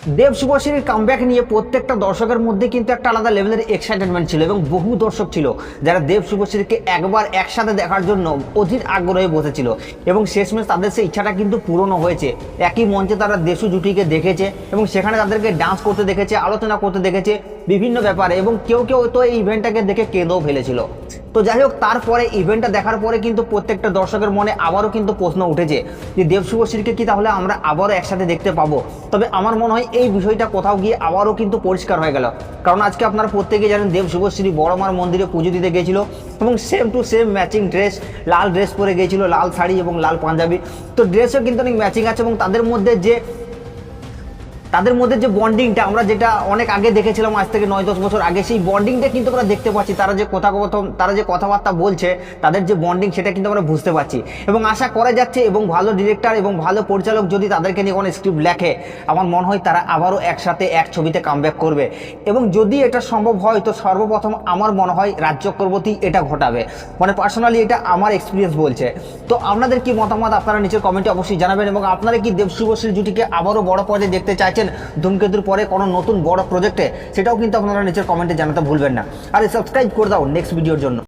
দেব শুভশ্রীর comeback নিয়ে প্রত্যেকটা দর্শকের মধ্যে কিন্তু একটা আলাদা লেভেলের এক্সাইটেডমেন্ট ছিল এবং বহু দর্শক ছিল যারা দেব শুভশ্রীকে একবার একসাথে দেখার জন্য অধীর আগ্রহে বসেছিল এবং শেষমেশ তাদের সেই ইচ্ছাটা কিন্তু পূরণও হয়েছে। একই মঞ্চে তারা দেশু জুটিকে দেখেছে এবং সেখানে তাদেরকে ডান্স করতে দেখেছে, আলোচনা করতে দেখেছে বিভিন্ন ব্যাপারে, এবং কেউ কেউ তো এই ইভেন্টটাকে দেখে কেঁদেও ফেলেছিল। তো যাই হোক, তারপরে ইভেন্টটা দেখার পরে কিন্তু প্রত্যেকটা দর্শকের মনে আবারও কিন্তু প্রশ্ন উঠেছে যে দেব শুভশ্রীকে কি তাহলে আমরা আবারও একসাথে দেখতে পাবো। তবে আমার মনে হয় এই বিষয়টা কোথাও গিয়ে আবারও কিন্তু পরিষ্কার হয়ে গেল, কারণ আজকে আপনারা প্রত্যেকে জানেন দেব শুভশ্রী বড়মার মন্দিরে পুজো দিতে গিয়েছিল এবং same to same matching dress, Lal dress পরে গিয়েছিল, লাল শাড়ি এবং লাল পাঞ্জাবি। তো ড্রেসও কিন্তু অনেক ম্যাচিং আছে এবং তাদের মধ্যে যে বন্ডিংটা আমরা যেটা অনেক আগে দেখেছিলাম, আজ থেকে 9-10 বছর আগে, সেই বন্ডিংটা কিন্তু আমরা দেখতে পাচ্ছি। তারা যে কথাবার্তা বলছে, তাদের যে বন্ডিং, সেটা কিন্তু আমরা বুঝতে পারছি এবং আশা করা যাচ্ছে এবং ভালো ডিরেক্টর এবং ভালো পরিচালক যদি তাদেরকে নিয়ে কোনো স্ক্রিপ্ট লেখে, আমার মনে হয় তারা আবারও একসাথে এক ছবিতে কামব্যাক করবে। এবং যদি এটা সম্ভব হয় তো সর্বপ্রথম আমার মনে হয় রাজ চক্রবর্তী এটা ঘটাবে, মানে পার্সোনালি এটা আমার এক্সপিরিয়েন্স বলছে। তো আপনাদের কি মতামত আপনারা নিচের কমেন্টে অবশ্যই জানাবেন, এবং আপনারা কি দেব শুভশ্রী জুটিকে আবারও বড় পর্যায়ে দেখতে চাইছেন ধূমকেতুর পরে কোনো নতুন বড় প্রজেক্টে, সেটাও কিন্তু আপনারা নিচের কমেন্টে জানাতে ভুলবেন না। আর সাবস্ক্রাইব করে দাও নেক্সট ভিডিওর জন্য।